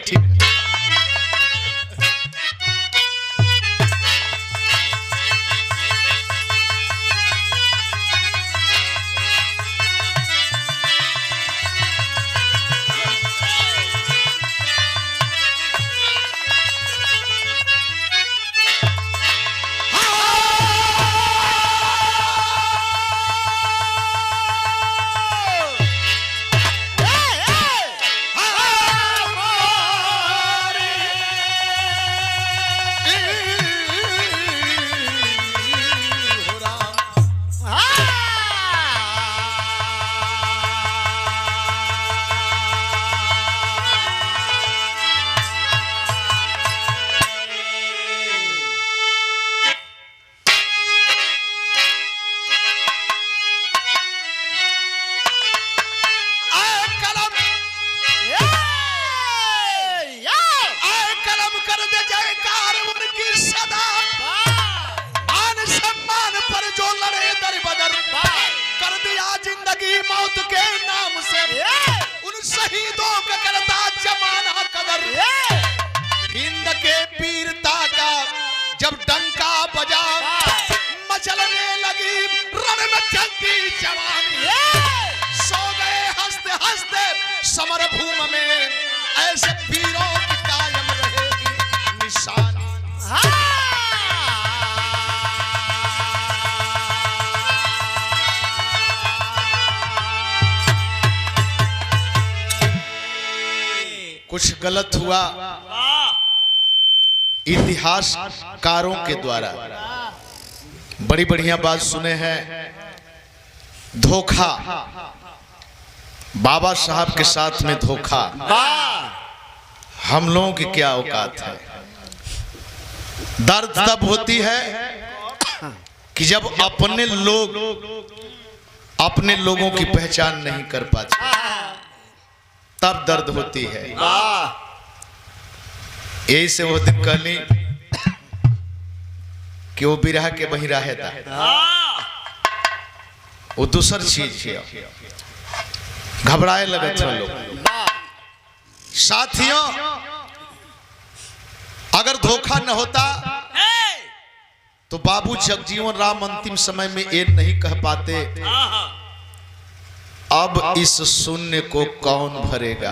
ठीक है। मौत के नाम से उन शहीदों का करता जमाना कदर। हिंद के वीरता का जब डंका बजा मचलने लगी रण में जंगी जवानी। सो गए हंसते हंसते समर भूमि में ऐसे वीरों की कायम रहेगी निशानी। कुछ गलत हुआ इतिहासकारों के द्वारा, बड़ी बढ़िया बात सुने हैं। धोखा, बाबा साहब के साथ में धोखा, हम लोगों की क्या औकात है। दर्द तब होती है कि जब अपने लोगों की पहचान नहीं कर पाते, तब दर्द होती है। यही से वो दिन कहली कि वो बिरह के वही रहे था, वो दूसर चीज है। घबराए लगे थे लोग। साथियों, अगर धोखा न होता तो बाबू जगजीवन राम अंतिम समय में ये नहीं कह पाते अब इस शून्य को कौन भरेगा।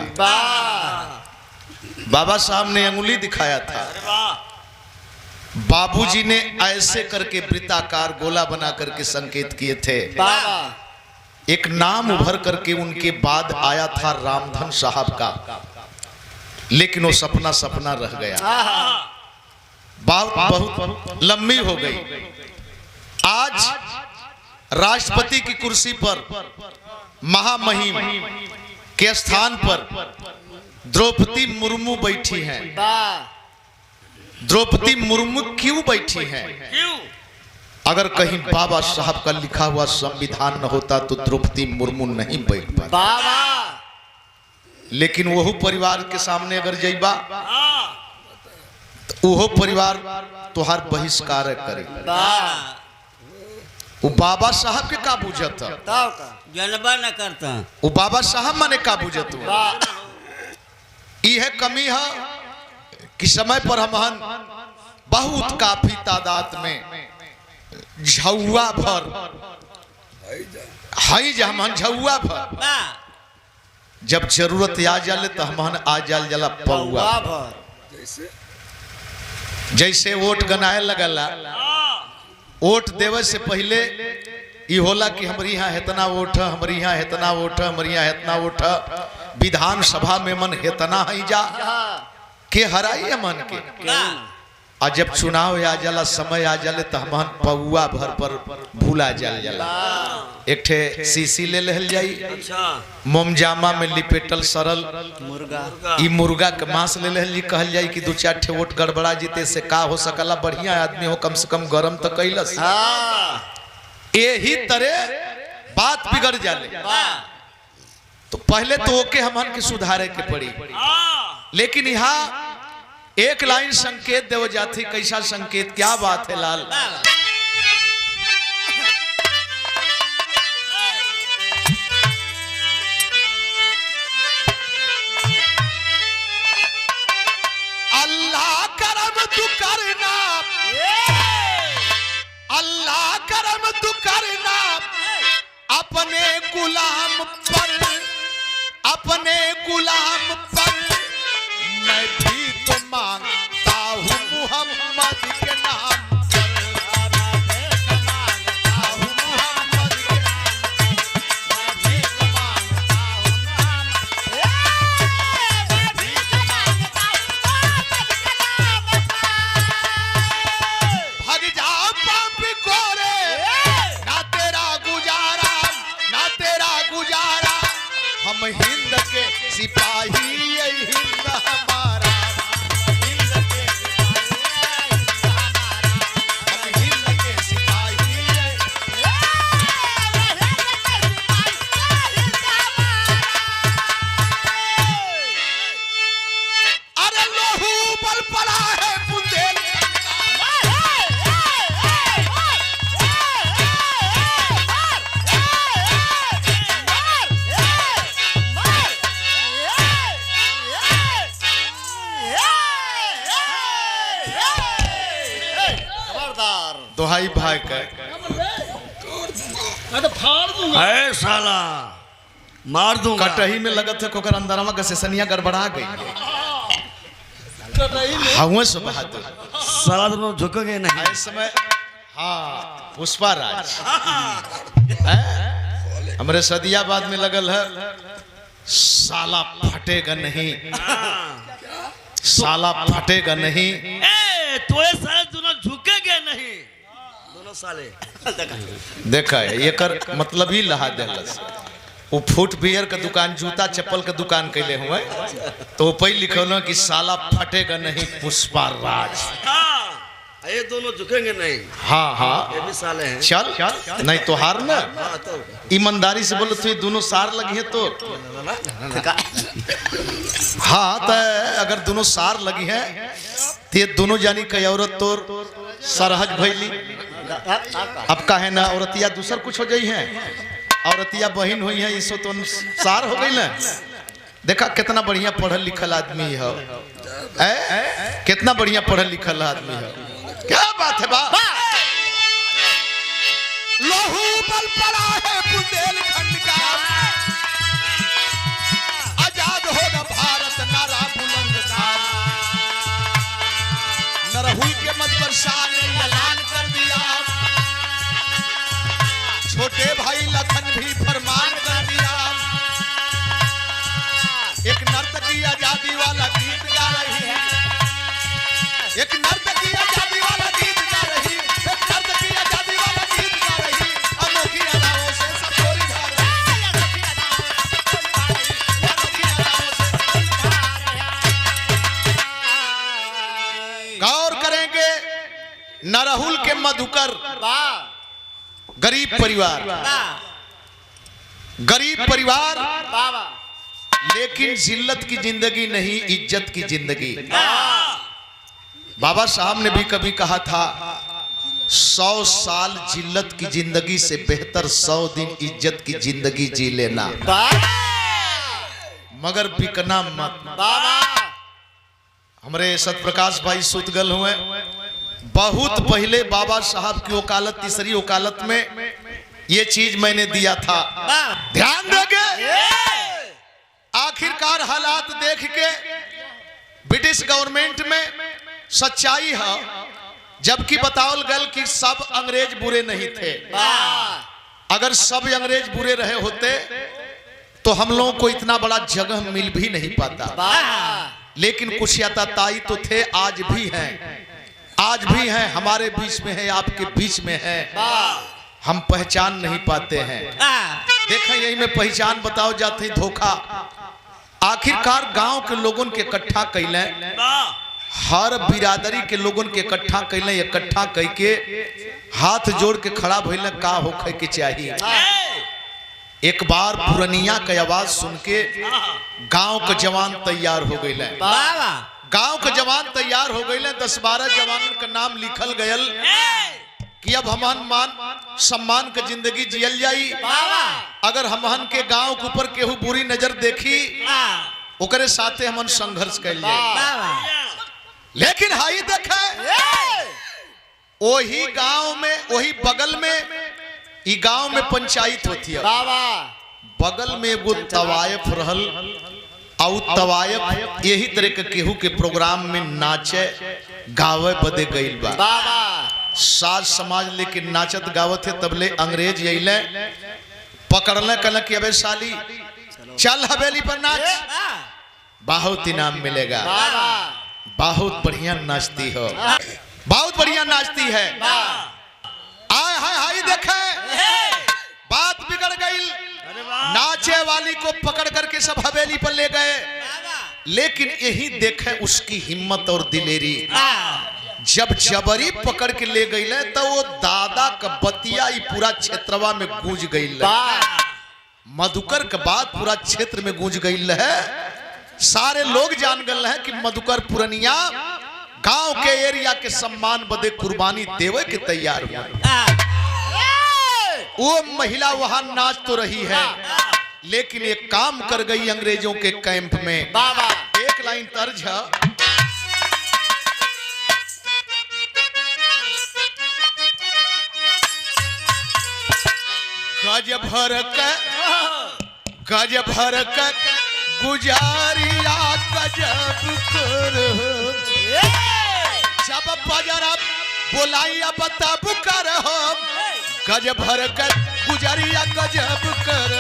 बाबा साहब ने अंगुली दिखाया था, बाबूजी ने ऐसे करके वृत्ताकार गोला बना करके संकेत किए थे। एक नाम उभर करके उनके बाद आया था रामधन साहब का, लेकिन वो सपना सपना रह गया। बात बहुत लंबी हो गई। आज राष्ट्रपति की कुर्सी पर महामहिम के स्थान पर द्रौपदी मुर्मू बैठी हैं। द्रौपदी मुर्मू क्यों बैठी हैं? अगर कहीं बाबा साहब का लिखा हुआ संविधान न होता तो द्रौपदी मुर्मू नहीं बैठ पाती। लेकिन वह परिवार के सामने अगर जाइबा तो वह परिवार तुहार बहिष्कार करे। वो बाबा साहब के का बुझत जनबा न करता, वो बाबा साहब माने का बुझत हुआ। यह कमी है कि समय पर हम बहुत काफी तादाद में झौआ भर हई हम झौआ भर, जब जरूरत आ जाले तो हम आ जाल जला पौआ भर। जैसे वोट गनाए लगला, वोट देवे से पहले ये होला कि हमारी यहाँ हेतना वोट है, हमारी यहाँ हेतना वोट है, हमारी यहाँ हेतना वोट है। विधानसभा में मन हेतना ही जा के हराई मन के। और जब चुनाव आ जाला, समय आ जाले तो हम पौआ भर पर भूला जाल जाला। एक ठे सीसी ले लहल जाई, मोमजामा में लिपेटल सरल मुर्गा, ई मुर्गा के मांस ले लहल जी। कहल जाई कि 2-4 ठे वोट गड़बड़ा जीते से का हो सकला, बढ़िया आदमी हो कम से कम गरम तो कैलस। यही तरह बात बिगड़ जाले तो पहले तो ओके हमन के सुधारे के पड़ी। लेकिन यहाँ एक लाइन संकेत देव जाती। कैसा संकेत, क्या बात है लाल। तू करना, अल्लाह करम तू करना अपने गुलाम पर, अपने गुलाम पर। मैं भी तो मांगता हूँ मोहम्मद के नाम पर, मांगता हूँ मोहम्मद के नाम पर। मैं भी तो मांगता हूँ भाग जा पापी कोरे, ना तेरा गुजारा, ना तेरा गुजारा। हम हिंद के सिपाही, यही हिंद हमारा। हिंद के सिपाही, हम हिंद के सिपाही। अरे लोहू बल पड़ा है बुंदेलखंड दोहाई भाई का। अरे साला मार दूंगा। कटही में लगत है कोकर अंदरवा का सेसनिया गड़बड़ा गई। हवा से बहादुर साला तुम झुकोगे नहीं। इस समय हाँ पुष्पा राज हमारे सदियाबाद में लगल है। साला फटेगा नहीं, साला फटेगा नहीं। तो ये साले दोनों झुकेगे नहीं, दोनों साले। देखा है ये कर मतलब ही लहा देलस। वो फुटवियर का दुकान, जूता चप्पल का दुकान कैले हुए तो पे लिखल कि साला फटेगा नहीं पुष्पा राज। ये दोनों झुकेंगे नहीं। हाँ हाँ ये भी साले हैं। चल नहीं तो हार ना, ईमानदारी से बोलो तो ये दोनों सार लगी है तो। हाँ तो अगर दोनों सार लगी है तो ये दोनों जानी कई औरत तोर सरहज भैली। अब का है ना औरतिया दूसर कुछ हो जाई है, औरतिया बहन हुई है, इसो तो सार हो गई ना। देखा कितना बढ़िया पढ़ल लिखल आदमी है, कितना बढ़िया पढ़ल लिखल आदमी है। क्या बात है बा। लोहू बल पड़ा है बुंदेलखंड का, आजाद होगा भारत नारा बुलंद था। नरहुल के मत पर शाह ने ऐलान कर दिया, छोटे भाई लखन भी फरमान कर दिया। एक नर्तकी आजादी वाला गीत गा रही है, एक नर्तकी आजादी वाला गीत गा रही, एक नर्तकी आजादी वाला गीत गा रही। अनोखी अदाओं से सब चोरी जा रही, अनोखी अदाओं से। गौर करेंगे नरहुल के मधुकर गरीब परिवार, गरीब परिवार लेकिन जिल्लत की जिंदगी नहीं, इज्जत की जिंदगी। बाबा साहब ने भी कभी कहा था 100 साल जिल्लत की जिंदगी से बेहतर 100 दिन इज्जत की जिंदगी जी लेना, मगर बिकना मत। हमारे सतप्रकाश भाई सुतगल हुए बहुत पहले बाबा साहब की वकालत, तीसरी वकालत में ये चीज मैंने दिया था, ध्यान देंगे। आखिरकार हालात देख के ब्रिटिश गवर्नमेंट में सच्चाई है, जबकि बताओल गल कि सब अंग्रेज बुरे नहीं थे। अगर सब अंग्रेज बुरे रहे होते तो हम लोगों को इतना बड़ा जगह मिल भी नहीं पाता। लेकिन कुछ याताताई तो थे, आज भी हैं, आज भी हैं, हमारे बीच में है, आपके बीच में है, हम पहचान नहीं पाते हैं। देखा यही में पहचान बताओ जाते धोखा। आखिरकार गांव के लोगों के इकट्ठा कैले, हर बिरादरी के लोगों के इकट्ठा कैले, इकट्ठा करके हाथ जोड़ के खड़ा भइले का होखे के चाहिए। एक बार पुरनिया के आवाज सुन के गांव के जवान तैयार हो गए, गांव के जवान तैयार हो गए। 10-12 जवानों का नाम लिखल गयल कि अब हमन मान सम्मान के जिंदगी जियल जाई। अगर हमन के गांव के ऊपर केहू बुरी नजर देखी, ओकरे साथे हमन संघर्ष कैल जाए। लेकिन हाई देखे वही गांव में, वही बगल में, ई गांव में पंचायत होती है। बगल में एगो तवायफ रहल, और तवायफ यही तरह के केहू के प्रोग्राम में नाचे गावे बदे गईल बा। साज समाज लेके नाचत गावत है, तबले अंग्रेज अइले पकड़ले, कहले कि अबे साली चल हवेली पर नाच, बहुत इनाम मिलेगा। बहुत बढ़िया नाचती हो, बहुत बढ़िया नाचती है। आय हाय हाय देखे बात बिगड़ गई। नाचे वाली को पकड़ करके सब हवेली पर ले गए, लेकिन यही देखे उसकी हिम्मत और दिलेरी। जब जबरी पकड़ के ले गई तो वो दादा का बतिया पूरा क्षेत्रवा में गूंज गई। मधुकर का बात पूरा क्षेत्र में गूंज गई है। सारे लोग जान गए हैं कि मधुकर पुरनिया गांव के एरिया के सम्मान बदे कुर्बानी देवे के तैयार हुए। वो महिला वहां नाच तो रही है, लेकिन एक काम कर गई अंग्रेजों के कैंप में। एक लाइन तर्ज है, गज भर का गुजारिया गजब कर, जब बजरा बोलाइया बताब कर, गज भर का गुजारिया गजब कर।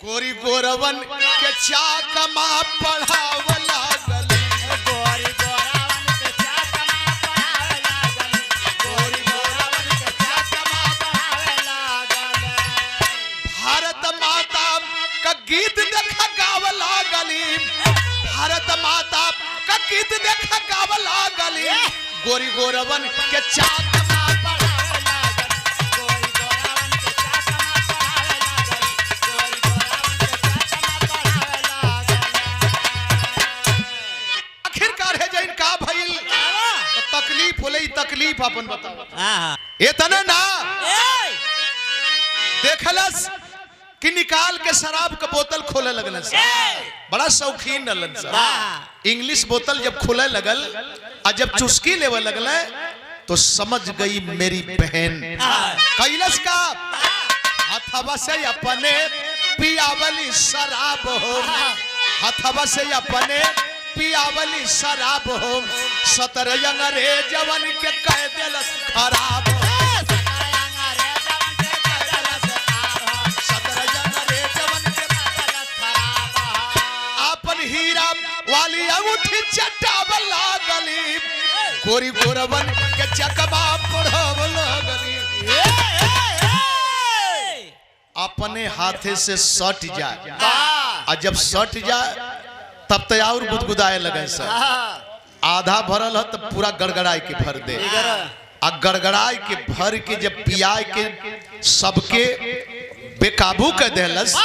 गोरी गोरवन के चाकमा पढ़ावला गली, गोरी गोरवन के चाकमा पढ़ावला गली, गोरी गोरवन के चाकमा पढ़ावला गली। भारत माता का गीत देखा गावला गली, भारत माता का गीत देखा गावला गली। गोरी गोरवन के चाकमा तकलीफ अपन बताओ। इतने ना देखलस कि निकाल के शराब का बोतल खोले लगल। बड़ा शौकीन रहलन सब। इंग्लिश बोतल जब खोले लगल और जब चुस्की लेवे लगल तो समझ गई मेरी बहन। कैलस का हथवा से अपने पियावली शराब हो, हथवा से अपने पियावली शराब हो। 17 अंग्रेजवन के कह देलस खराब हो, 17 अंग्रेजवन के कह देलस खराब हो। अपन हीरा वाली अंगूठी चटाव लागली, गोरी गोरवन के चकमा पढ़ाव लागली। अपने हाथे से सट जाए, और जब सट जाए तब तो और गुदगुदाए लगे। सर आधा भरल है तो पूरा गड़गड़ाई के भर दे, आ गड़गड़ाई के भर के जब पियाए के सबके बेकाबू कर देलस।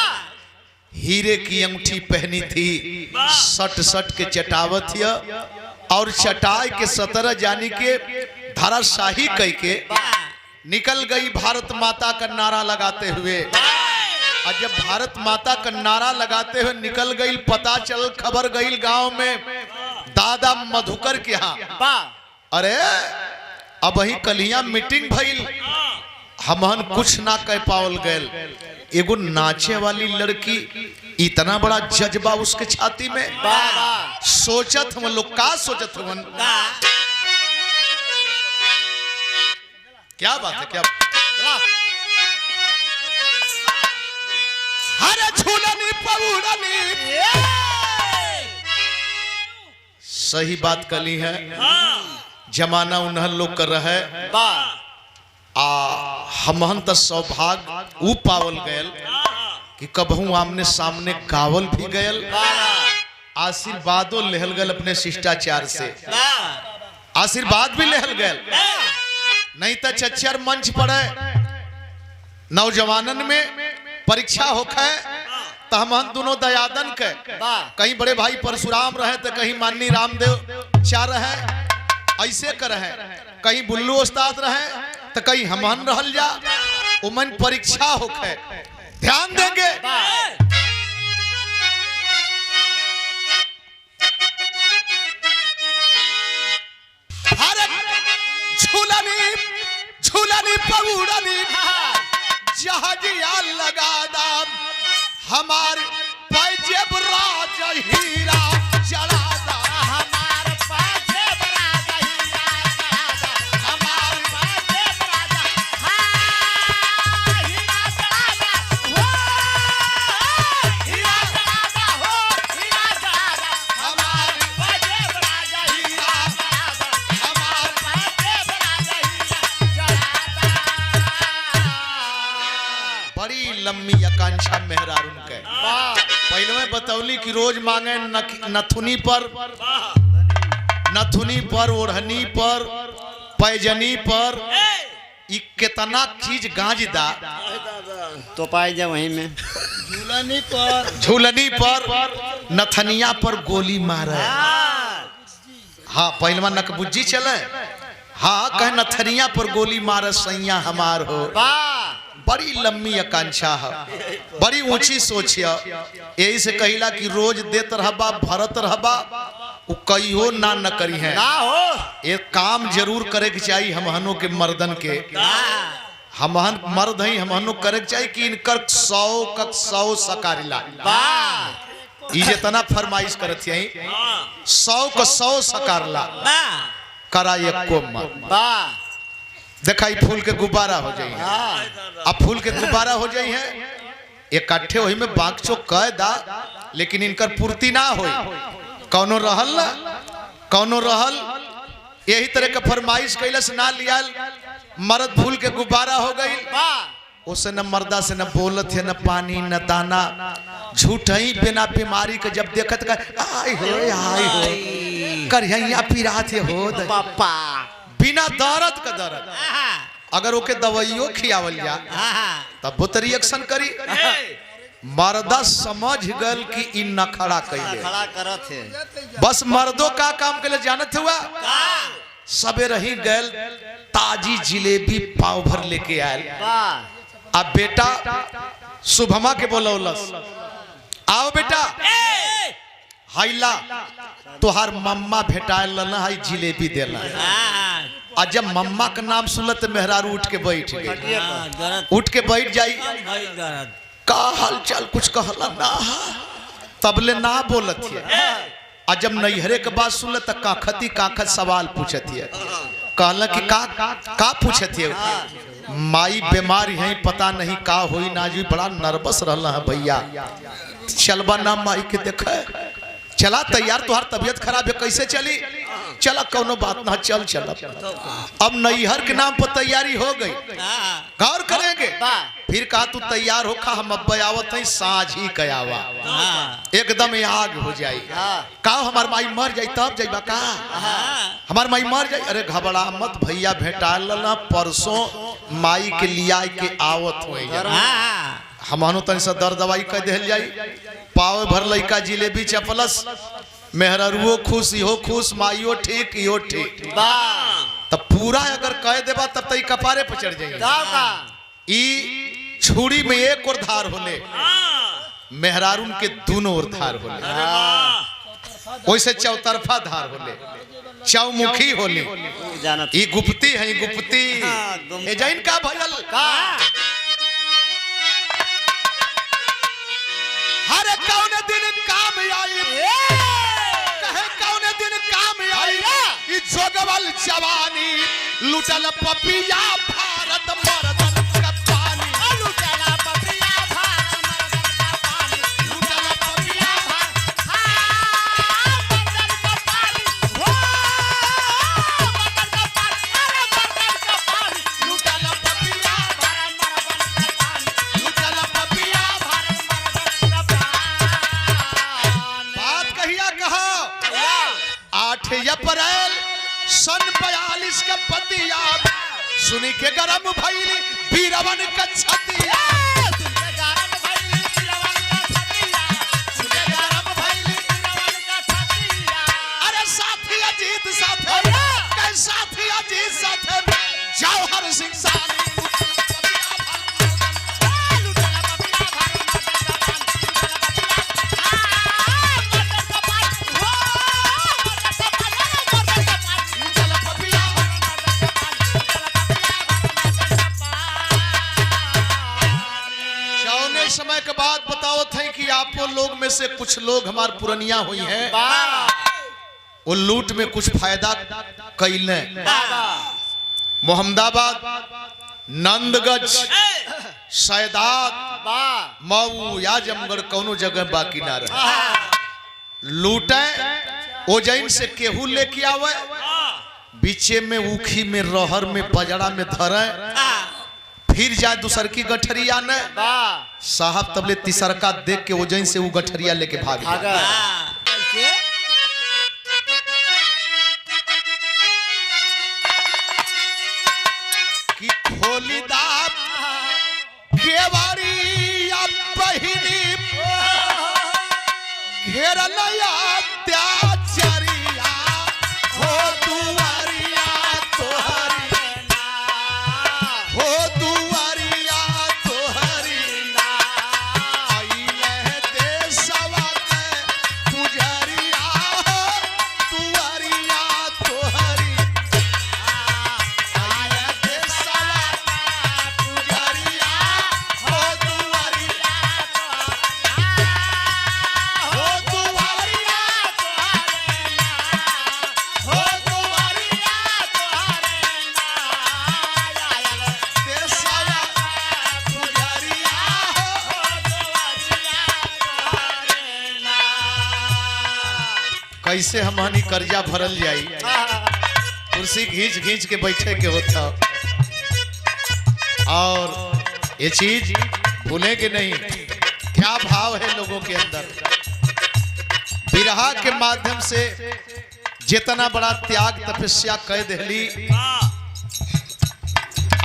हीरे की अंगूठी पहनी थी, सट सट के चटावत हिया, और चटाई के 17 जानी के धराशाही कह के निकल गई भारत माता का नारा लगाते हुए। और जब भारत माता का नारा लगाते हुए निकल गई, पता चल खबर गई गांव में दादा मधुकर के यहाँ। अरे अब वही कलिया मीटिंग भइल, हमहन कुछ ना कह पावल गयल। एगो नाचे वाली लड़की, इतना बड़ा जज्बा उसके छाती में। सोचत हम लोग का सोचत हम, क्या बात है, क्या हरे झूलनी पौड़नी। सही बात कली है, जमाना उन्हन लोग कर रहे। हमहन तो सौभाग्य ऊ पावल गयल कि कबहू आमने सामने गावल भी गयल, आशीर्वादों लेहल गयल अपने शिष्टाचार से, आशीर्वाद भी लेहल गयल। नहीं तो चच्चर मंच पड़े नौजवानन में परीक्षा होखे तो हम दोनों दयादन के, कहीं बड़े भाई परशुराम रहे तो कहीं माननी रामदेव चार रहे, ऐसे कर रहे, कहीं बुल्लू उस्ताद रहे तो कहीं हमन रहल जा। उमन परीक्षा होखे, ध्यान देंगे। पौड़नी जहाजिया लगा दाम हमार पैजेब राज हीरा जड़ा दा हमार पैजेब राज हीरा जड़ा दा हमार पैजेब राज हाँ हीरा जड़ा दा हो हीरा जड़ा दा हो हीरा जड़ा दा हमार पैजेब राज हीरा जड़ा दा हमार पैजेब राज हीरा जड़ा दा। बड़ी लंबी आकांक्षा मेहरारून के पहले में बतौली कि रोज मांगे नथुनी पर ओढ़नी पर पैजनी पर ई कितना चीज गांज दा तो पाई जा वहीं में झूलनी पर नथनिया पर गोली मारे हाँ पहलवा नकबुज्जी चले हाँ कहे नथनिया पर गोली मारे सैया हमार हो बड़ी लंबी आकांक्षा है बड़ी ऊंची सोच है यही से कहिला कि रोज देत रहबा भरत रहबा वो कहियो ना न करी है ना हो एक काम जरूर करे के चाहिए हमहनों के मर्दन के हमहन मर्द हैं हमहनों करे के चाहिए कि इनकर 100 सकारिला ई जितना फरमाइश करत यही 100 सकारला करा एक को मत देखा फूल के गुब्बारा हो जाई अब फूल के गुब्बारा हो जाई है इकट्ठे वही में बागचो कह दा लेकिन इनकर पूर्ति ना हो कौनो रहल यही तरह का फरमाइश कैलस ना लियाल मर्द फूल के गुब्बारा हो गई उसे न मर्दा से न बोलत है न पानी न दाना झूठ ही बिना बीमारी के जब देखत कर आय हो करिया पिरात हो पापा बिना दर्द का दर्द अगर ओके दवाइयों खियावल जा तब बहुत रिएक्शन करी मर्दा समझ गल कि इन नखड़ा कैले खड़ा करत है बस मर्दों का काम के लिए जानत हुआ सबे रही गल ताजी जिलेबी पाव भर लेके आयल अब बेटा शुभमा के बोलौलस आओ बेटा हाइला तोहार मम्मा भेटायल ना हाई जिलेबी देला आ जब मम्मा का नाम सुनल तो मेहरारू उठ के बैठ जाई का हाल चाल कुछ कहला ना तबले ना बोलत है आ जब नैहरे के बात सुनल तो काखत सवाल पूछत है कहला कि का पूछत है माई बीमार है पता नहीं का होई ना जी बड़ा नर्वस रहला है भैया चलबा ना माई के देखे चला तैयार तुहार तबीयत खराब है कैसे चली चला कोनो बात ना चल अब नैहर के नाम पर तैयारी हो गई गौर करेंगे फिर कहा तू तैयार हो खा हम अब आवत है साँझ ही कयावा एकदम आग हो जाई का हमार माई मर जाई तब जाइबा का हमार माई मर जाई अरे घबरा मत भैया भेटा लना परसों माई के लिया के आवत हो हमनो तनी से दर दवाई कह दिल जाई पाव भर लइका जिलेबी चपलस मेहररुओ खुश इहो खुश माइयो ठीक इहो ठीक तब पूरा अगर कह देबा तब तई कपारे पर चढ़ जाई ई छुरी में एक और धार होले मेहरारून के दोनों और धार होले वैसे चौतरफा धार होले चौमुखी होले ई गुप्ती है गुप्ती ए जैन का भयल का हर कौन दिन काम आई कहे कौन दिन काम आई ई जोगवल जवानी लुटल पपिया भारत मर्दन का पानी लुटल पपिया भारत मर्दन का पानी लुटल पपिया भारत मर्दन का पानी हो मर्दन का पानी अरे मर्दन का पानी लुटल पपिया भारत मर्दन का पानी लुटल पपिया भारत मर्दन का पानी बात कहिया कहा 8 अप्रैल सन 42 का पतिया सुनी के गरम भइली बीरवन का छतिया सुन के गरम भइली बीरवन का छतिया सुन के गरम भइली बीरवन का छतिया अरे साथी अजीत साथे के साथी अजीत साथे जौहर सिंह सानी में से कुछ लोग हमार पुरनिया हुई हैं, वाह वो लूट में कुछ फायदा कैले। मोहम्मदाबाद, नंदगंज, सैदात, वाह मऊ या जमगढ़ कोनो जगह बाकी ना रहे। लूटे ओजैन से केहू लेके आवे, बीचे में ऊखी में रहर में पजड़ा में धरे, फिर जाए दूसर की गठरिया ने वाह साहब तबले तीसरका देख के ओजैन से वो गठरिया लेके भाग गया। भागा कैसे कि खोली दाब केवाड़ी या बहिनी घेरलया त्याचरिया हो दुआरिया तोहरी हो दुआरिया तोहरी आइले देशवा के पुजरिया हो दुआरिया तोहरी आए देशवा पुजरिया हो दुआरिया हो दुआरिया हो दुआरिया देशवा पुजरिया कैसे हमनी कर्जा भरल जाई, कुर्सी घींच घींच के बैठे के होता। और ये चीज भूलेंगे नहीं, क्या भाव है लोगों के अंदर। विरहा के माध्यम से जितना बड़ा त्याग तपस्या कह दहली,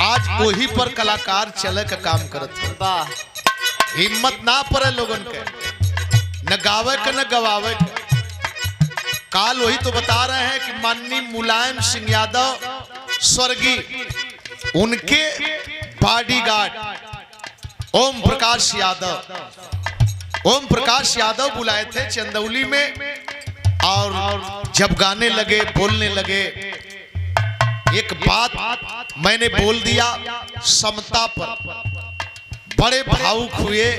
आज वही पर कलाकार चले का काम करत है। वाह हिम्मत ना पड़े लोगन के, न गावे के न गवावे के। काल वही तो बता रहे हैं कि माननीय मुलायम सिंह यादव स्वर्गीय, उनके बॉडीगार्ड ओम प्रकाश यादव बुलाए थे चंदौली में, और जब गाने लगे बोलने लगे, एक बात मैंने बोल दिया समता पर, बड़े भावुक हुए।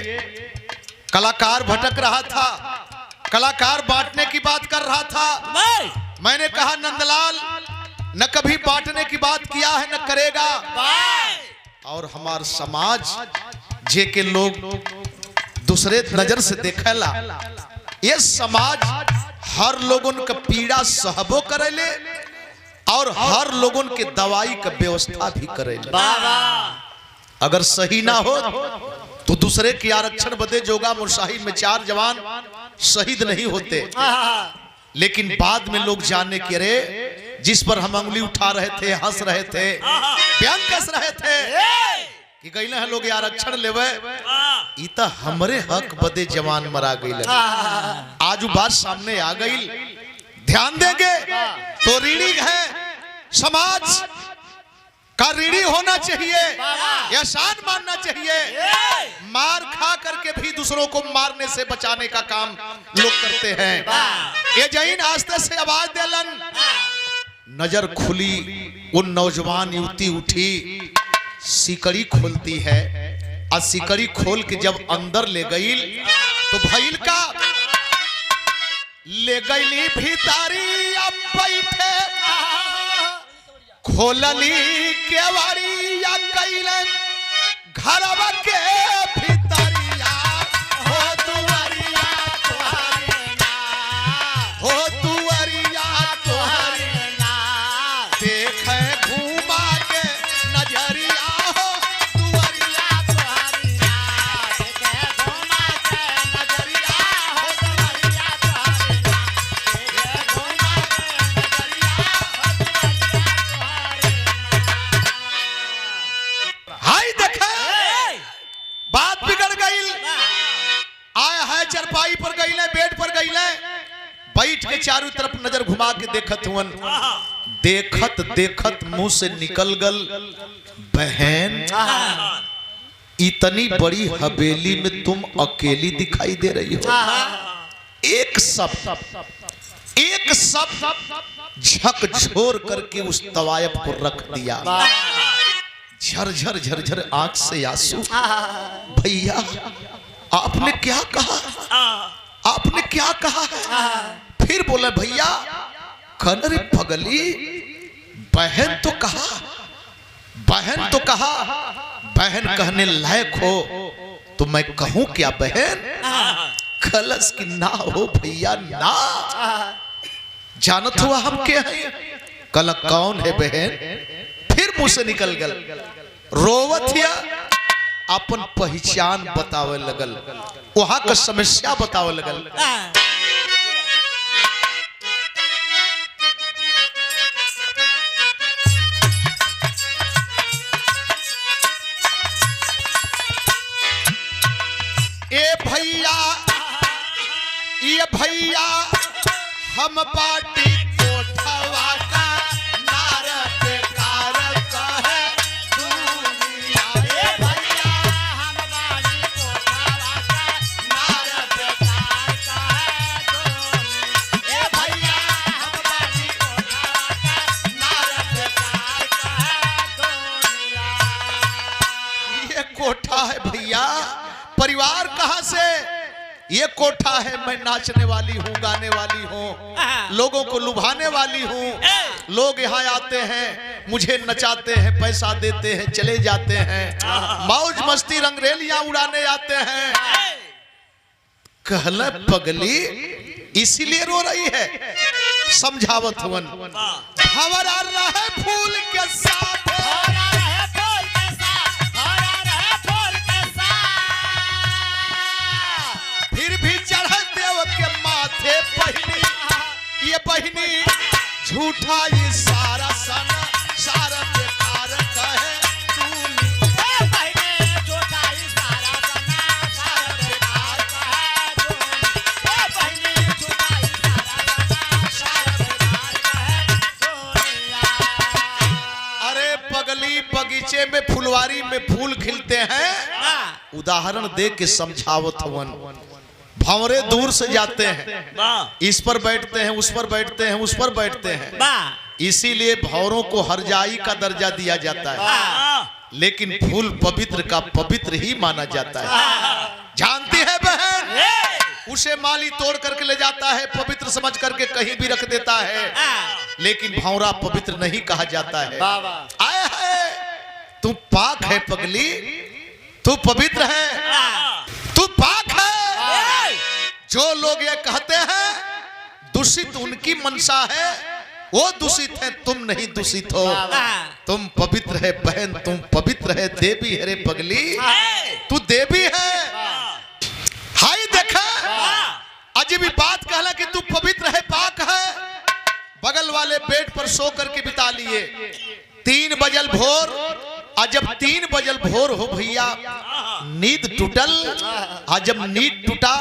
कलाकार भटक रहा था, कलाकार बांटने की बात कर रहा था। मैंने कहा नंदलाल न कभी बांटने की बात किया है न करेगा, और हमार समाज जे के लोग दूसरे नजर से देखेला, ये समाज हर लोगन का पीड़ा सहबो करेले और हर लोगन के दवाई का व्यवस्था भी करेले। अगर सही ना हो तो दूसरे के आरक्षण बदे जोगा मुरशाही में 4 जवान शहीद नहीं होते। लेकिन बाद में लोग जाने के रे जिस पर हम उंगली उठा रहे थे, हंस रहे थे, व्यंग कस रहे थे कि गईले हैं लोग आरक्षण लेवे, ई तो हमरे हक बदे जवान मरा गई। आज वो बात सामने आ गई, ध्यान देंगे तो ऋणी है समाज का, ऋणी होना चाहिए, एहसान मानना चाहिए। मार खा करके भी दूसरों को मारने से बचाने का काम लोग करते हैं। ये जैन आस्ते से आवाज देलन, नजर खुली, उन नौजवान युवती उठी, सिकड़ी खोलती है, और सिकड़ी खोल के जब अंदर ले गई तो भइल का, ले गई भीतारी, अब बैठे खोलली केवाड़ी या कैलन घरवा के भीतरिया हो दुआरिया तोहरे ना, हो दुआरिया तोहरे ना, देखे घूमा के नजरिया हो दुआरिया तोहरे ना, देखे घूमा के नजरिया हो दुआरिया तोहरे ना, देखे घूमा के नजरिया हो हाय देखे बात बिगड़ गई। आया है चरपाई पर गईले, बेड पर गईले, बैठ के चारों तरफ नजर घुमा के देखत हुन, देखत देखत मुंह से निकल गल, बहन इतनी बड़ी हवेली में तुम अकेली दिखाई दे रही हो। एक शब्द झकझोर करके उस तवायफ को रख दिया। झरझर झरझर आंख से आंसू। भैया आपने क्या कहा? आपने क्या कहा है? फिर बोला भैया कनरे पगली, बहन तो कहा, बहन तो कहा, बहन कहने लायक हो तो मैं कहूं क्या बहन? कलश की ना हो भैया ना, जानत हुआ हम क्या है? कल कौन है बहन? फिर मुंह से निकल गल, रोवत हिया, अपन पहचान बतावे लगल, वहां का समस्या बतावे लगल। ये भैया हम बाटी कोठवा का नारद कारक है दुनिया। ये भैया हम बाटी कोठवा का नारद कारक है दुनिया। ये भैया हम बाटी कोठवा का नारद कारक है दुनिया। ये कोठा है भैया, परिवार कहां से? ये कोठा है, मैं नाचने वाली हूँ, गाने वाली हूँ, लोगों को लुभाने वाली हूँ। लोग यहाँ आते हैं, मुझे नचाते हैं, पैसा देते हैं, चले जाते हैं, मौज मस्ती रंगरेलियां उड़ाने आते हैं। कहला पगली इसीलिए रो रही है। समझावत हुवन, हमारा रहे फूल के साथ, ये बहिनी झूठा ये सारा सना सारा बेकार कहे तू। ए बहिनी झूठा ये सारा सना सारा बेकार कहे तू। ए बहिनी झूठा ये सारा सना सारा बेकार कहे तू। अरे पगली, बगीचे में फुलवारी में फूल खिलते हैं, उदाहरण दे के समझावत हवन। भंवरे दूर से जाते हैं, इस पर बैठते हैं, उस पर बैठते हैं, उस पर बैठते हैं, इसीलिए भंवरों को हरजाई का दर्जा दिया जाता है। लेकिन फूल पवित्र का पवित्र ही माना जाता है। जानती है बहन, उसे माली तोड़ करके ले जाता है, पवित्र समझ करके कहीं भी रख देता है, लेकिन भंवरा पवित्र नहीं कहा जाता है। आए है, तू पाक है पगली, तू पवित्र है, तू पाक है। जो लोग ये कहते हैं दूषित उनकी मनसा है, वो दूषित है, तुम नहीं दूषित हो, तुम पवित्र है बहन, तुम पवित्र है, देवी है रे पगली, तू देवी है। हाय देखा अजीब बात कहला कि तू पवित्र है, पाक है। बगल वाले बेड पर सो करके बिता लिए। 3 बजल भोर, और जब 3 बजल भोर हो भैया, नींद टूटल, और जब नींद टूटा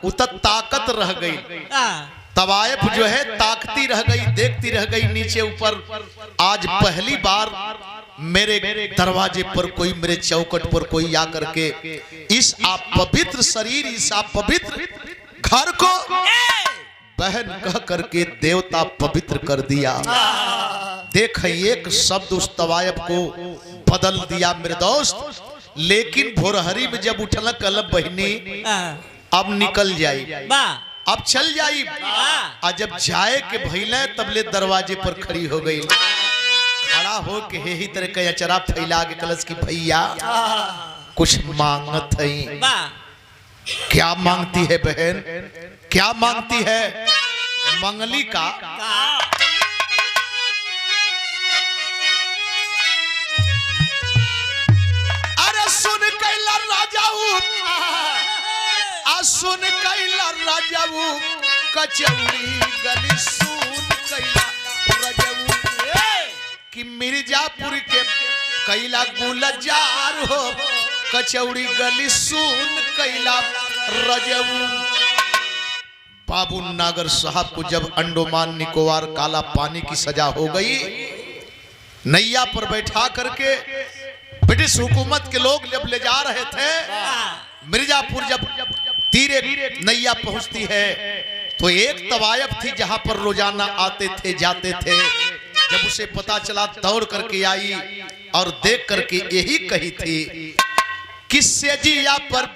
उत ताकत रह गई। तवायफ जो है ताकती रह गई, देखती रह गई नीचे ऊपर। आज पहली बार मेरे दरवाजे पर कोई, मेरे चौकट पर कोई आकर के इस आप पवित्र शरीर, इस आप पवित्र घर को बहन कह करके देवता पवित्र कर दिया। देख एक शब्द उस तवायफ को बदल दिया मेरे दोस्त। लेकिन भोरहरी में जब उठल कल बहनी अब निकल जाई, अब चल जाई, और जब जाए के भइले तबले दरवाजे पर खड़ी हो गई। खड़ा हो के ही तरह के अचरा फैला के कलश की भैया कुछ मांगत है। क्या मांगती है बहन, क्या मांगती है? मंगली का अरे सुन कैला राजाऊ, सुन कैला राजाऊ, कचौड़ी गली सुन कैला राजाऊ, कि मिर्जापुर के कैला गुलजार हो, कचौड़ी गली सुन कैला राजाऊ। बाबू नागर साहब को जब अंडोमान निकोबार काला पानी की सजा हो गई, नैया पर बैठा करके ब्रिटिश हुकूमत के लोग जब ले जा रहे थे मिर्जापुर, जब तीरे नैया पहुंचती है तो एक तवायफ थी जहां पर रोजाना आते थे जाते थे। जब उसे पता चला दौड़ करके आई और देख करके यही कही थी कि सेजिया पर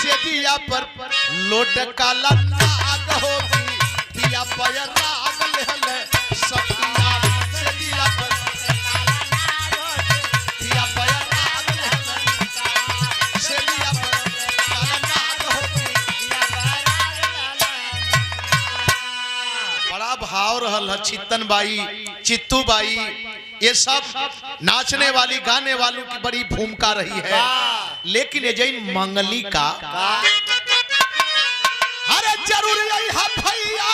सेजिया पर लोट काला नाग होगी दिया पर राग लेहले सखिया सेजिया पर दिया पर राग लेहले सेजिया पर काला नाग होगी बड़ा भाव रहल है चित्तन बाई चित्तू बाई ये सब नाचने वाली गाने वालों की बड़ी भूमिका रही है लेकिन ये जैन मंगली का अरे जरूर यही है भैया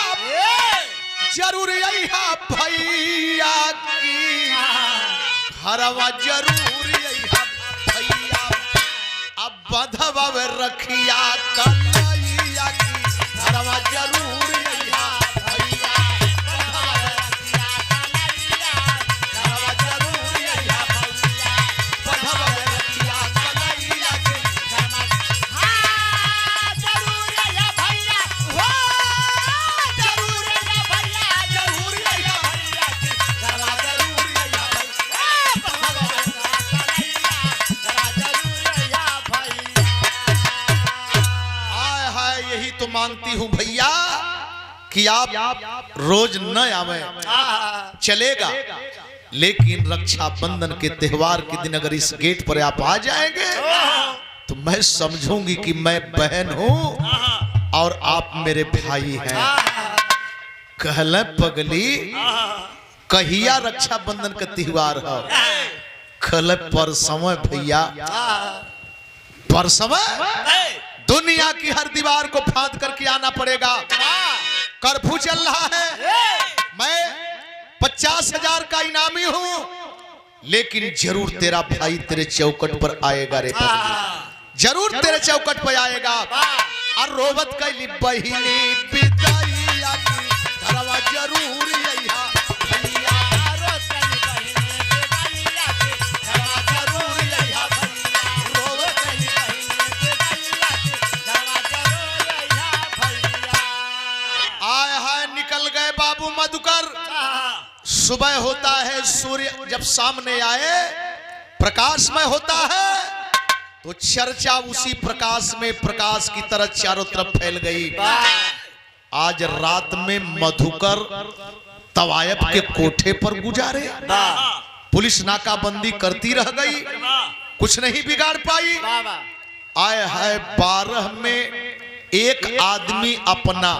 जरूर यही है भैया की हरवा जरूर यही है भैया अब बधवा रखिया कन्हैया की हरवा जरूर यही है भैया हरवा जरूर यही है भैया बधवा रखिया कन्हैया की तो मानती हूँ भैया कि आप रोज न आवे चलेगा लेकिन रक्षाबंधन के त्योहार के दिन अगर इस गेट पर आप आ जाएंगे तो मैं समझूंगी कि मैं बहन हूँ और आप मेरे भाई हैं। कहले पगली कहिया रक्षाबंधन का त्योहार है कहले पर समय भैया पर समय दुनिया की हर दीवार को फांद करके आना पड़ेगा। कर्फ्यू चल रहा है मैं 50,000 का इनामी हूं लेकिन जरूर तेरा भाई तेरे चौकट पर आएगा रे जरूर तेरे चौकट पर आएगा और रोबत कैली बहिनी पिताइया की घरवा जरूर यहिया भैया मधुकर सुबह होता है सूर्य जब सामने आए प्रकाशमय होता है तो चर्चा उसी प्रकाश में प्रकाश की तरह चारों तरफ फैल गई। आज रात में मधुकर तवायब के कोठे पर गुजारे पुलिस नाकाबंदी करती रह गई कुछ नहीं बिगाड़ पाई। आए है 12 में एक आदमी अपना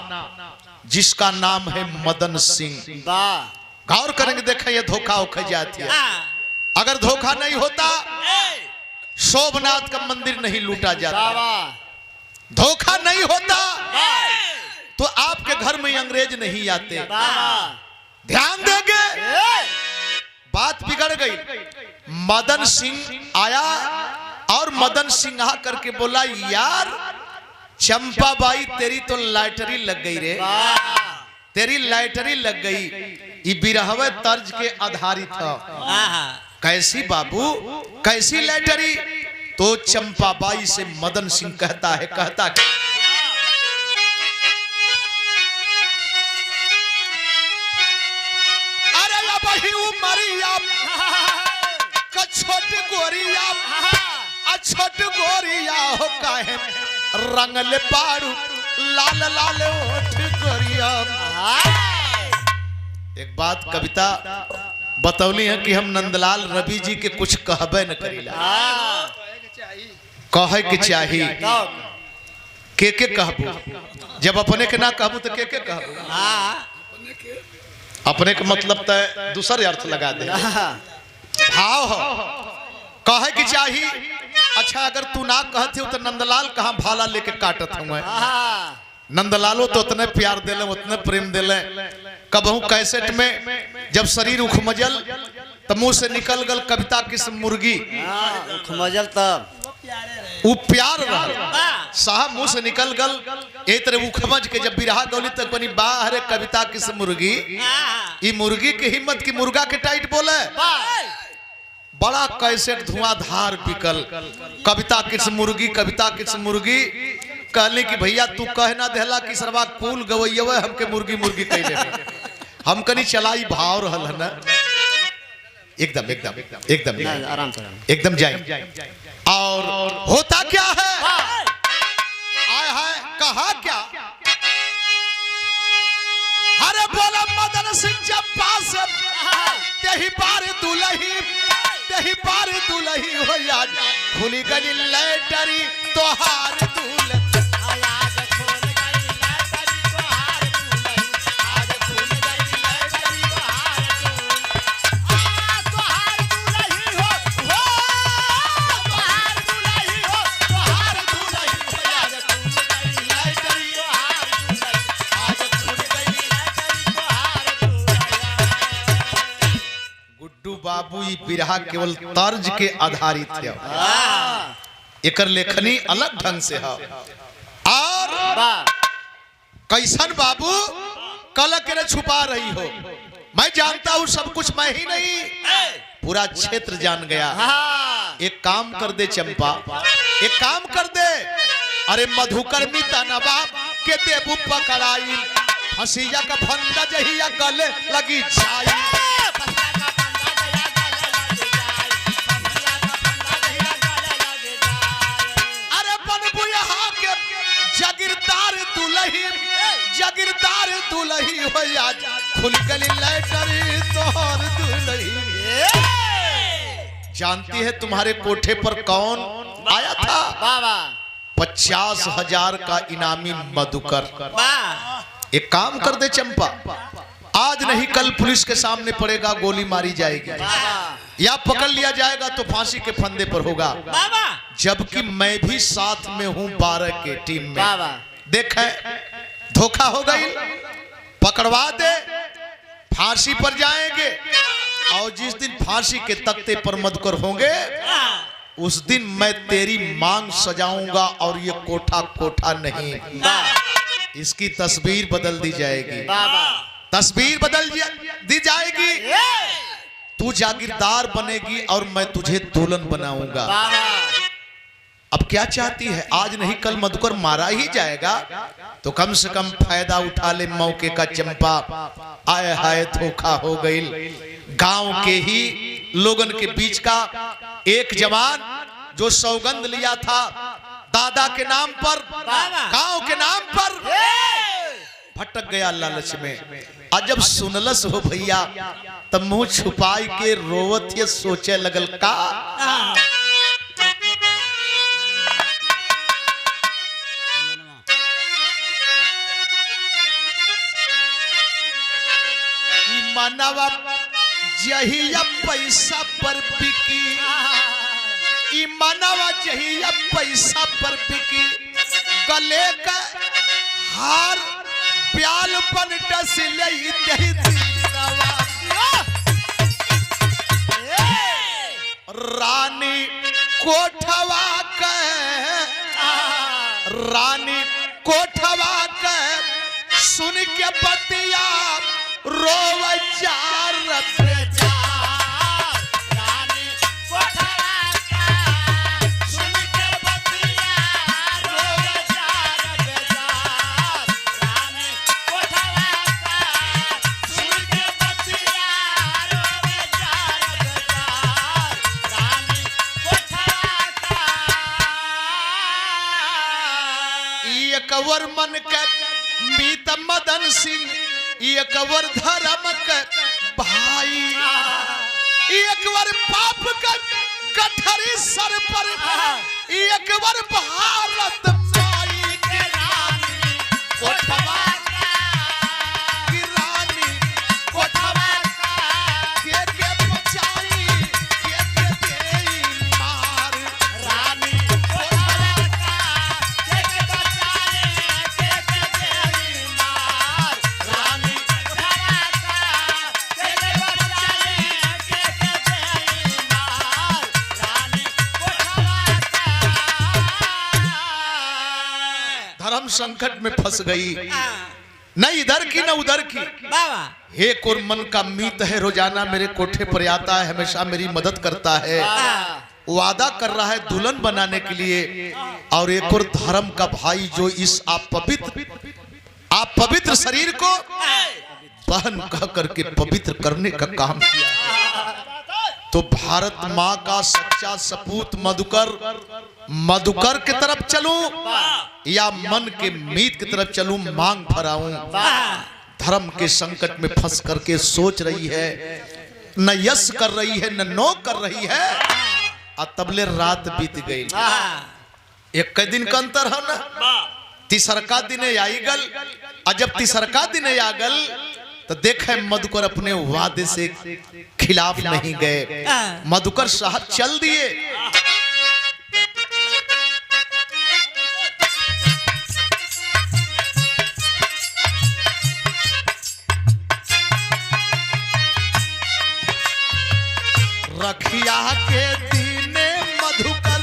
जिसका नाम है मदन सिंह गौर करेंगे देखें ये धोखा उखड़ जाती है। अगर धोखा नहीं होता शोभनाथ का मंदिर नहीं लूटा जाता धोखा नहीं होता तो आपके घर में अंग्रेज नहीं आते। ध्यान देंगे बात बिगड़ गई। मदन सिंह आया और मदन सिंह आ करके बोला यार चंपा बाई तेरी तो लाइटरी लग गई रे तेरी लाइटरी लग गई। ये बिरहवे तर्ज के आधारित है। कैसी बाबू कैसी लाइटरी तो चंपा बाई से मदन सिंह कहता है कहता कि अरे या बही उमरिया छोट गोरिया छोट गोरिया हो काहे रंगले पारू लाल लाल ओठ गोरिया। एक बात कविता बतौली है कि हम नंदलाल रवि जी के कुछ कहबे न करीला कहे के चाहिए के कहबू जब अपने के ना कहबू तो के कहबू अपने के मतलब तो दूसरे अर्थ लगा दे भाव हो कहे की चाहिए। अच्छा अगर तू ना कहती हो तो नंदलाल कहाँ भाला लेके काटत हूँ नंदलालो तो उतने प्यार दिले उतने प्रेम दिले कबहू कैसेट में जब शरीर उखमजल तो मुंह से निकल गल कविता किस मुर्गी उखमजल तब वो प्यार साहब मुंह से निकल गल ये तरह उखमज के जब बिरहा गौली तक बनी बाहर कविता किस मुर्गी ये मुर्गी की हिम्मत की मुर्गा के टाइट बोले बड़ा कैसेट धुआंधार बिकल कविता किस मुर्गी कहले कि भैया तू कह ना देला कि सरवा कुल गवैया हमके मुर्गी मुर्गी कहले हम कनी चलाई भाव रहल है ना एकदम एकदम एकदम आराम से एकदम जाए। और होता क्या है कहा क्या? अरे बोला मदन सिंह चंपा से तेही बार दुलही हो आज खुली गली लैटरी तोहार दुल आज खोल गई लैटरी तोहार दुलही, आज खोल गई लैटरी तोहार दुलही हो तोहार दुलही हो तोहार दुलही हो आज खोल गई लैटरी तोहार दुलही, आज खोल गई लैटरी तोहार दुलही। गुड्डू बाबू ई बिरहा केवल तर्ज के आधारित है, एकर लेखनी अलग ढंग से है। और कैसन बाबू कल के छुपा रही हो, मैं जानता हूं सब कुछ मैं ही नहीं पूरा क्षेत्र जान गया। एक काम कर दे चंपा, एक काम कर दे, अरे मधुकर्मी नवाब के देबू पकड़ाई हंसिया का फंदा जहिया गले लगी छाई। जागीरदार दुलही हो आज खुल गली लैटरी तोहर दुलही। जानती है तुम्हारे कोठे पर कौन आया था? 50,000 का इनामी मधुकर। एक काम कर दे चंपा, आज नहीं कल पुलिस के सामने पड़ेगा, गोली मारी जाएगी या पकड़ लिया जाएगा तो फांसी के फंदे पर होगा, जबकि मैं भी साथ में हूं 12 के टीम में। देखे धोखा हो गई, पकड़वा दे, फांसी पर जाएंगे और जिस दिन फांसी के तख्ते पर मधुकर होंगे उस दिन मैं तेरी मांग सजाऊंगा और ये कोठा कोठा नहीं, इसकी तस्वीर बदल दी जाएगी, तस्वीर बदल दी जाएगी। तू जागीरदार बनेगी और मैं तुझे दुल्हन बनाऊंगा। अब क्या चाहती है? आज नहीं कल मधुकर मारा ही जाएगा तो कम से कम फायदा उठा ले मौके का चंपा। आए हाय धोखा हो गई। गांव के ही लोगन के बीच का एक जवान जो सौगंध लिया था दादा के नाम पर, गांव के नाम पर, भटक गया लालच में। आज जब सुनलस हो भैया तब मुंह छुपाई के रोवत ये सोचे लगल का मनवा जहिया पैसा पर बिकी, ई मनवा जहिया पैसा पर बिकी, गले का हार प्याल बन डसले दही दीनवा। रानी कोठवा के, रानी कोठवा के सुन के बतिया रोव चार रानी कोठवा का सुन के बतिया रोव चार बेजार, रानी कोठवा का सुन के बतिया रोव चार बेजार, रानी कोठवा का। एक वर मन के मीत मदन सिंह, एक वर धर्म के भाई, एक वर पाप का कठरी सर पर, एक वर भारत माई के रानी कोठवा का, की रानी कोठवा का, के बचाई के देई मार। रानी कोठवा का, के बचाए के देई मार, रानी कोठवा का, के बचाए के देई मार, रानी कोठवा का। धर्म संकट में फंस गई, न इधर की न उधर की। बाबा एक और मन का मीत है, रोजाना मेरे कोठे पर आता है, हमेशा मेरी मदद करता है, वादा कर रहा है दुल्हन बनाने के लिए। और एक और धर्म का भाई जो इस आप पवित्र शरीर को बहन कह करके पवित्र करने का काम किया। तो भारत माँ का सच्चा सपूत मधुकर मधुकर की तरफ चलूं या मन के मीत की तरफ चलूं, मांग भराऊं। धर्म के संकट में फंस करके सोच रही है, न यस कर रही है न नो कर रही है, और तबले रात बीत गई। एक दिन का अंतर है ना। तीसरका दिन आई गल, और जब तीसरका दिन आ गल तो देखे मधुकर अपने वादे से खिलाफ नहीं गए। मधुकर साहब चल दिए। रखिया के दीने मधुकर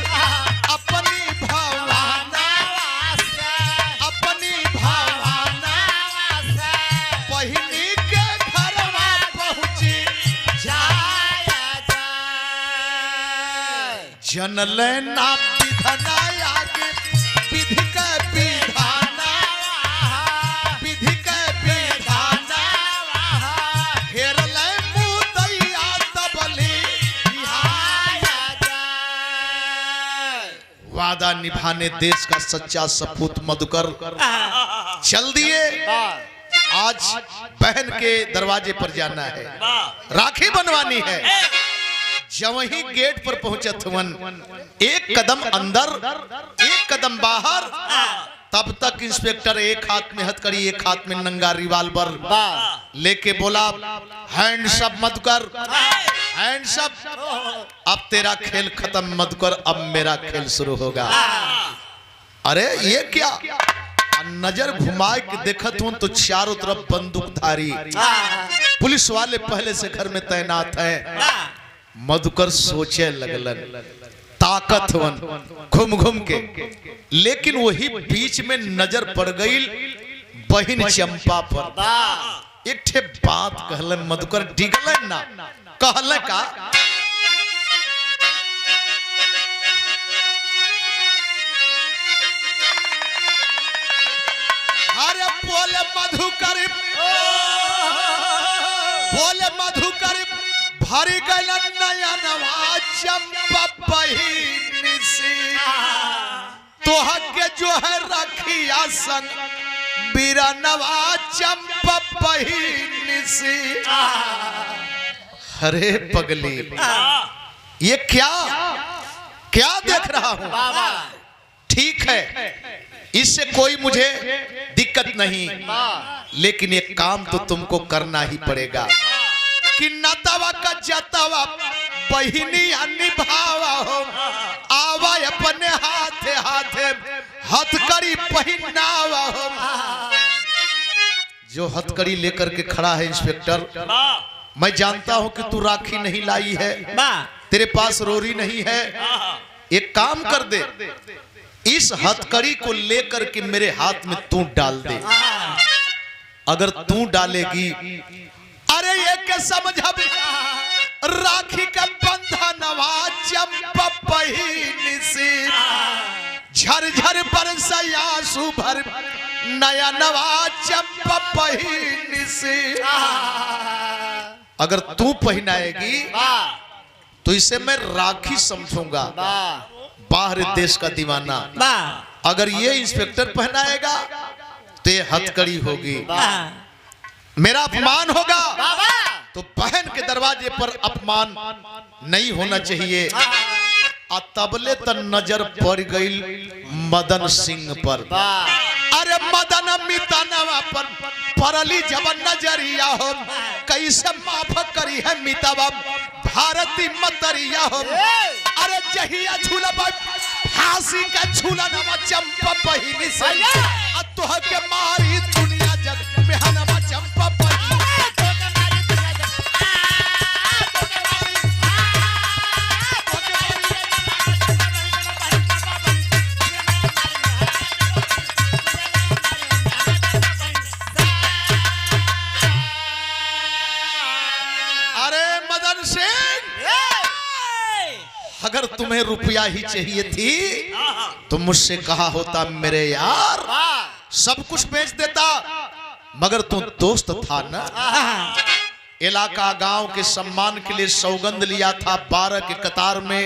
अपनी भवाना से, अपनी भवाना से बहिनी के घरवा पहुंची जाय जाय। जनल ना विधना आगे विधि के विधाना, विधि के विधाना हेरल मुदैया तबली वादा निभाने देश का सच्चा सपूत मधुकर चल दिए। आज बहन के दरवाजे पर जाना है, राखी बनवानी है। जब वही गेट पर पहुंचे थवन, एक कदम अंदर एक कदम बाहर, तब तक इंस्पेक्टर एक हाथ में हथकड़ी एक हाथ में नंगा रिवाल्वर लेके बोला, हैंड्स अप मधुकर, हैंड्स अप। अब तेरा खेल खत्म मधुकर, अब मेरा खेल शुरू होगा। अरे ये क्या, नजर घुमा के देखत हूं तो चारों तरफ बंदूकधारी पुलिस वाले पहले से घर में तैनात है। मधुकर सोचे लगलन, ताकत वन घूम घूम के, लेकिन वही बीच में नजर पड़ गई बहिन चंपा पर। एक ठे बात कहलन मधुकर, डिगलन ना कहल का, अरे बोले मधुकर, बोले मधुकर भरी गल नयनवा चंपा बहिन से, तोह के जो है रखिया संग बीरनवा चंपा बहिन से। अरे पगली, ये क्या क्या देख रहा हूं? ठीक है, इससे कोई मुझे दिक्कत नहीं, लेकिन ये काम तो तुमको करना ही पड़ेगा कि नतवा का जतवा बहिनी निभावा हो, आवा अपने हाथे हाथे हथकड़ी पहनावा हो। जो हथकड़ी लेकर के खड़ा है इंस्पेक्टर, मैं जानता हूं कि तू राखी नहीं लाई है, तेरे पास रोरी नहीं है। एक काम कर दे, इस हथकड़ी को लेकर के मेरे हाथ में तू डाल दे। अगर तू डालेगी, अरे ये क्या समझ, राखी का बंधनवा चंपा बहिन से, झरझर बरसया सुभर नया नवा चंपा बहिन से। अगर तू पहनाएगी तो इसे मैं राखी समझूंगा, बाहर देश का दीवाना। अगर ये इंस्पेक्टर पहनाएगा तो ये हथकड़ी होगी, मेरा अपमान होगा। तो बहन के दरवाजे पर अपमान नहीं होना चाहिए। तबले तन नजर पड़ गई मदन सिंह पर। अरे मदन मितनवा पर पड़ली जब नजरिया हो, कैसे माफ करी है मितवा भारती मतरिया हो। अरे जहिया झूलब फांसी का झूलनवा चंपा बहिन से, तोह के मारी दुनिया जग में हनवा चंपा बहिन। अगर तुम्हें रुपया ही चाहिए थी तो मुझसे कहा होता मेरे यार, सब कुछ बेच देता, मगर तू दोस्त था ना। इलाका गांव के सम्मान के लिए सौगंध लिया था 12 के कतार में,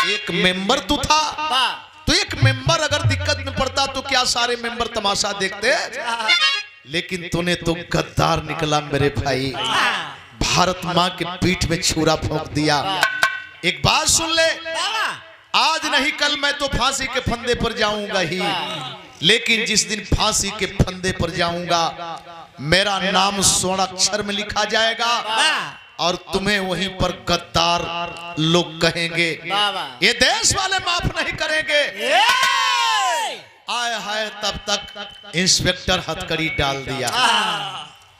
एक मेंबर तू था, वाह तो एक मेंबर अगर दिक्कत में पड़ता तो क्या सारे मेंबर तमाशा देखते? लेकिन तूने तो गद्दार निकला मेरे भाई, भारत माँ के पीठ में छुरा फूंक दिया। एक बात सुन ले, आज नहीं कल मैं तो फांसी के फंदे पर जाऊंगा ही, लेकिन जिस दिन फांसी के फंदे पर जाऊंगा मेरा नाम स्वर्ण अक्षर में लिखा जाएगा और तुम्हें वहीं पर गद्दार लोग कहेंगे। ये देश वाले माफ नहीं करेंगे। आए हाय, तब तक इंस्पेक्टर हथकड़ी डाल दिया।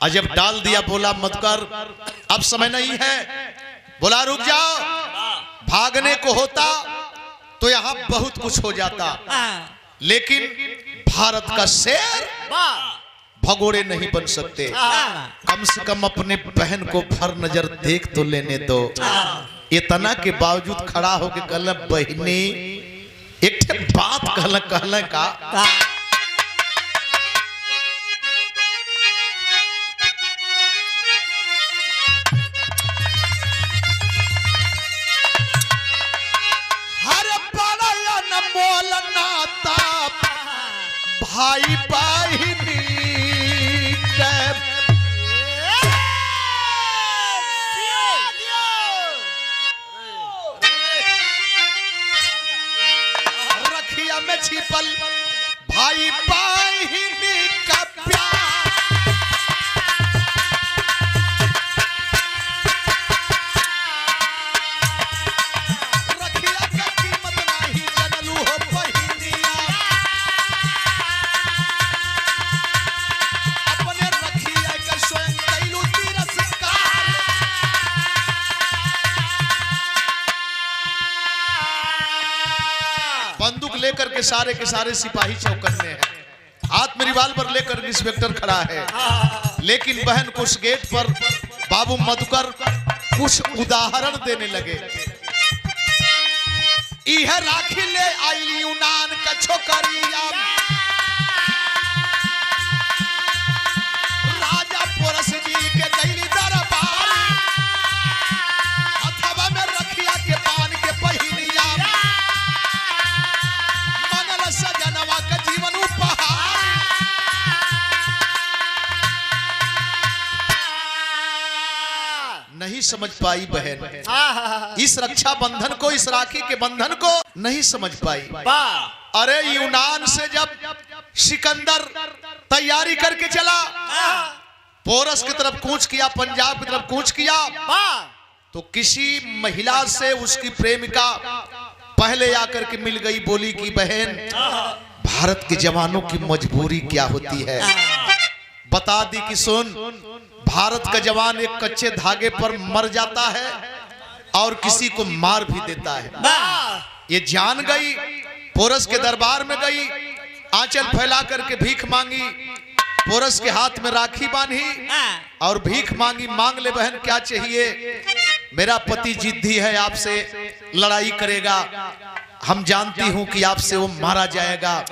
अजब डाल दिया, बोला मत कर, अब समय नहीं है। बोला रुक जाओ, भागने को होता तो यहां बहुत कुछ हो जाता, लेकिन भारत का शेर भगोड़े नहीं बन सकते। कम से कम अपने बहन को भर नजर देख तो लेने दो। इतना के बावजूद खड़ा होके कहला बहनी, एक बात कहला का भाई बहिनी रखिया में छिपल भाई बहिनी का प्यार, रखिया का कीमत नहीं जनलू हो बहिनिया, अपने रखिया का स्वयं कैलू तिरस्कार। बंदूक लेकर के सारे सिपाही चौकन में है, हाथ में रिवाल्वर लेकर इंस्पेक्टर खड़ा है, लेकिन बहन को उस गेट पर बाबू मधुकर कुछ उदाहरण देने लगे। यह राखी ले आई यूनान का छोकरिया, राजा पोरस जी के गईली दरबार, अथवा में रखिया के पान के पहिनिया, मनल सजनवा का जीवन उपहार। नहीं समझ पाई बहन इस रक्षा बंधन को, इस राखी के बंधन को नहीं समझ पाई। अरे यूनान से जब सिकंदर तैयारी करके चला, पोरस की तरफ कूच किया, पंजाब की तरफ कूच किया, तो किसी महिला से उसकी प्रेमिका पहले आकर के मिल गई, बोली कि बहन भारत के जवानों की मजबूरी क्या होती है, बता दी कि सुन, भारत का जवान एक कच्चे धागे पर मर जाता है और किसी को मार भी देता है। ये जान गई, पोरस के दरबार में गई, आंचल फैला करके भीख मांगी, पोरस के हाथ में राखी बांधी और भीख मांगी, मांग ले बहन क्या चाहिए, मेरा पति जिद्दी है, आपसे लड़ाई करेगा, हम जानती हूं कि आपसे वो मारा जाएगा,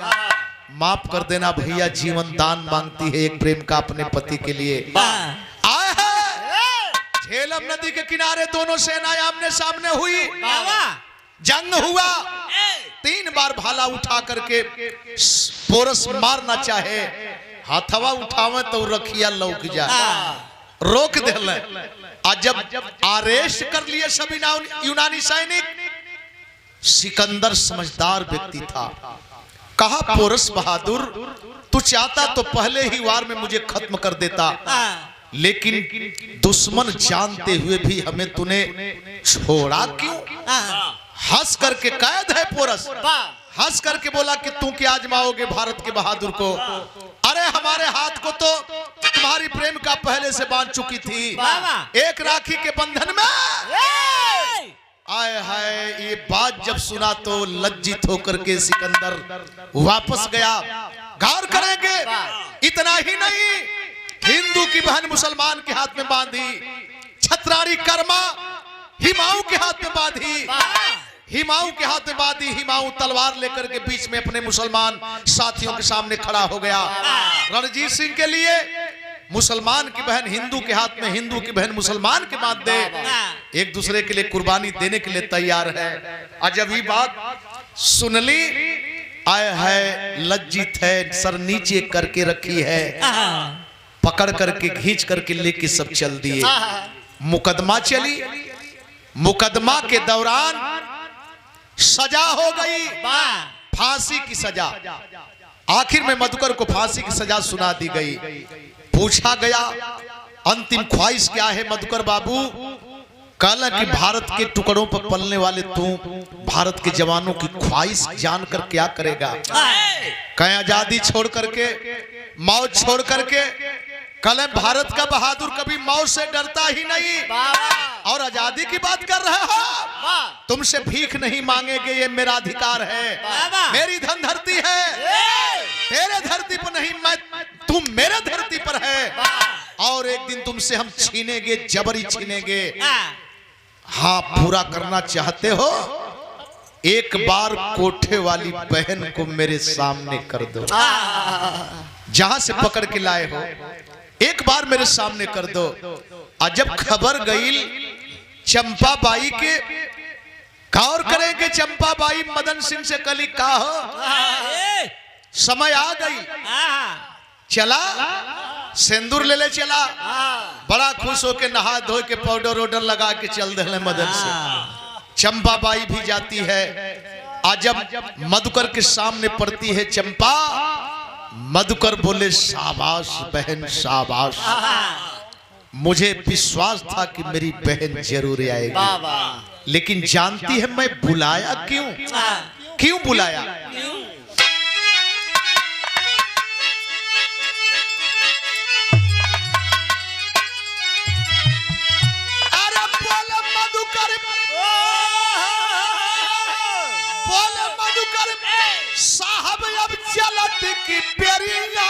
माफ कर देना भैया, जीवन दान मांगती है एक प्रेम का अपने पति के लिए। आए हैं झेलम नदी के किनारे, दोनों सेनाएं आमने सामने हुई, जंग हुआ, 3 बार भाला उठा करके पोरस मारना चाहे, हाथवा उठावे तो रखिया लौक जाए, रोक देले। आज जब अरेस्ट कर लिए सभी यूनानी सैनिक, सिकंदर समझदार व्यक्ति था, कहा पोरस बहादुर तू चाहता तो पहले ही वार में मुझे खत्म कर देता, लेकिन दुश्मन जानते हुए भी हमें तूने छोड़ा क्यों? हंस करके कैद है पोरस, हंस करके बोला कि तू क्या आजमाओगे भारत के बहादुर को? अरे हमारे हाथ को तो तुम्हारी प्रेम का पहले से बांध चुकी थी, एक राखी के बंधन में। आए हाय, ये बात जब सुना तो लज्जित होकर के सिकंदर वापस गया। गौर करेंगे, इतना ही नहीं, हिंदू की बहन मुसलमान के हाथ में बांधी, छत्रारी कर्मा हिमाऊ के हाथ में बांधी, हिमाऊ के हाथ में बांधी, हिमाऊ तलवार लेकर के बीच में अपने मुसलमान साथियों के सामने खड़ा हो गया। रणजीत सिंह के लिए मुसलमान की बहन हिंदू के हाथ में, हिंदू की बहन मुसलमान के हाथ दे, एक दूसरे के लिए कुर्बानी देने के लिए तैयार है। और जब ये बात सुन ली, आए है लज्जित है, सर नीचे करके रखी है, पकड़ करके खींच करके लेके सब चल दिए। मुकदमा चली, मुकदमा के दौरान सजा हो गई, फांसी की सजा। आखिर में मधुकर को फांसी की सजा सुना दी गई। पूछा गया अंतिम ख्वाहिश क्या है मधुकर बाबू? कहला कि भारत के टुकड़ों पर पलने वाले तू भारत के जवानों की ख्वाहिश जानकर क्या करेगा? कहीं आजादी छोड़ करके, मौत छोड़ करके। कल भारत का बहादुर कभी मौत से डरता ही नहीं, और आजादी की बात कर रहे हो। तुमसे भीख नहीं मांगेंगे, ये मेरा अधिकार है, मेरी धन धरती है, तेरे धरती पर नहीं, मैं तुम मेरे धरती पर है, और एक दिन तुमसे हम छीनेंगे, जबरी छीनेंगे। हाँ, पूरा करना चाहते हो? एक बार कोठे वाली बहन को मेरे सामने कर दो, जहां से पकड़ के लाए हो, एक बार मेरे सामने कर दो। और जब खबर गई चंपा बाई के, गौर करेंगे चंपा बाई मदन सिंह से कली का हो, समय आ गई, चला सिंदूर ले ले चला, बड़ा खुश होके नहा धो के पाउडर वाउडर लगा के चल दे मदन सिंह। चंपा बाई भी जाती है। आज जब मधुकर के सामने पड़ती है चंपा, मधुकर बोले शाबाश बहन शाबाश, मुझे विश्वास था कि मेरी बहन जरूर आएगी, लेकिन जानती है मैं बुलाया क्यों? क्यों बुलाया? अरे बोले मधुकर, बोले मधुकर साहब अब चलत की पेरिया,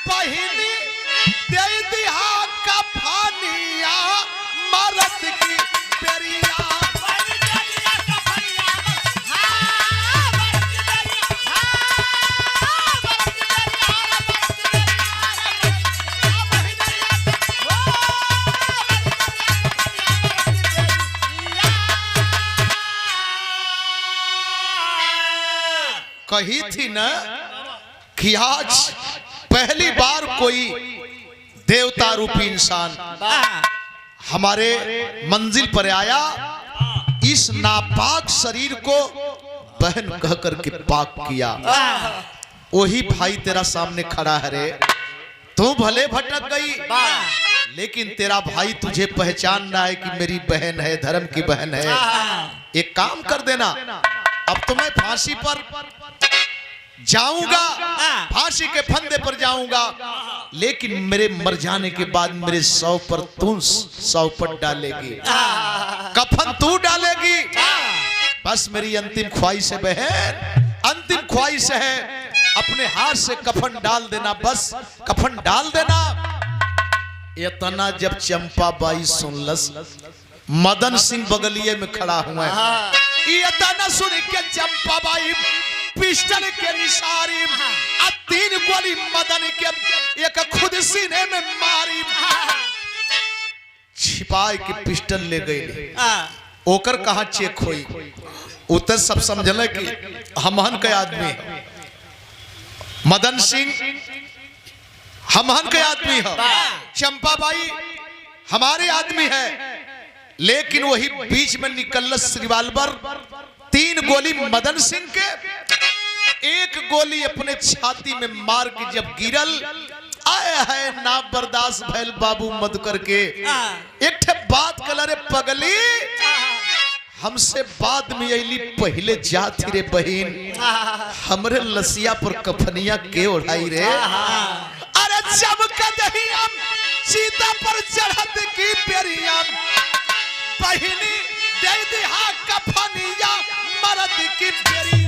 बहिनी दे दिहा का फानिया, मरद की पेरिया। कही थी ना कि आज पहली बार कोई देवता रूपी इंसान हमारे मंजिल पर आया, इस नापाक शरीर को बहन कह करके पाक किया। वही भाई तेरा सामने खड़ा है रे, तू भले भटक गई, लेकिन तेरा भाई तुझे पहचान रहा है कि मेरी बहन है, धर्म की बहन है। एक काम कर देना, अब तो मैं फांसी पर जाऊंगा, फांसी के फंदे पर जाऊंगा, लेकिन मेरे मर जाने के बाद मेरे शव पर तू शवपट डालेगी, कफन तू डालेगी। बस मेरी अंतिम ख्वाहिश है बहन, अंतिम ख्वाहिश है, अपने हाथ से कफन डाल देना, बस कफन डाल देना। इतना जब चंपा बाई सुनलस, मदन सिंह बगलिए में खड़ा हुआ है, इतना सुन के चंपा बाई पिस्टल के निशारी, 3 गोली मदन के एक खुद सीने में मारी, छिपाए के पिस्टल ले गई। ओकर कहा चेक हुई, उतर सब समझले कि हमहन के आदमी है, मदन सिंह हमहन के आदमी है, चंपा बाई हमारे आदमी है। लेकिन वही बीच में निकल रिवाल्वर, 3 गोली मदन सिंह के, 1 गोली अपने छाती में मार के जब गिरल, आए है ना बर्दाश्त भैल बाबू मधुकर के। एक ठे बात कलरे पगली, हमसे बाद में अली, पहले जाती रे बहन, हमरे लसिया पर कफनिया के ओढ़ाई रे। अरे चमका दही हम सीता पर चढ़त की पेरिया, बहिनी दे दिहा कफनिया, मरद की पेरिया।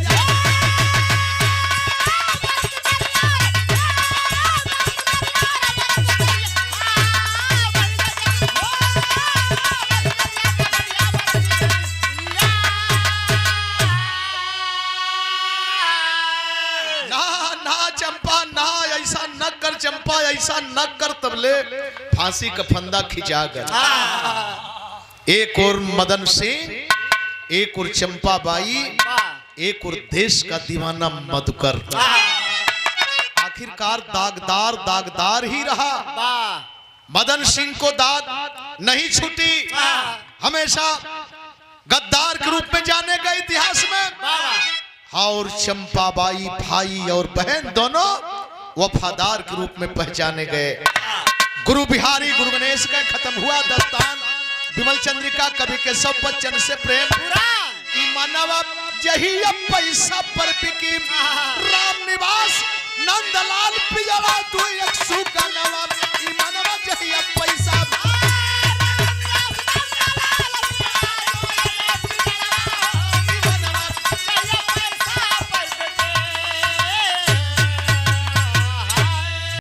चंपा, ऐसा न ले फांसी का फंदा खिंचा गया। एक और मदन सिंह, एक और चंपाबाई, एक और देश का दीवाना मधुकर। आखिरकार दागदार दागदार ही रहा। मदन सिंह को दाग नहीं छूटी, हमेशा गद्दार के रूप में जाने गए इतिहास में। और चंपाबाई भाई और बहन दोनों वफादार के रूप में पहचाने गए। गुरु बिहारी गुरु गणेश का खत्म हुआ दस्तान। विमल चंद्रिका कवि केशव बच्चन से प्रेम। मानवा यही पैसा पर बिकी राम निवास नंदलाल पियला 2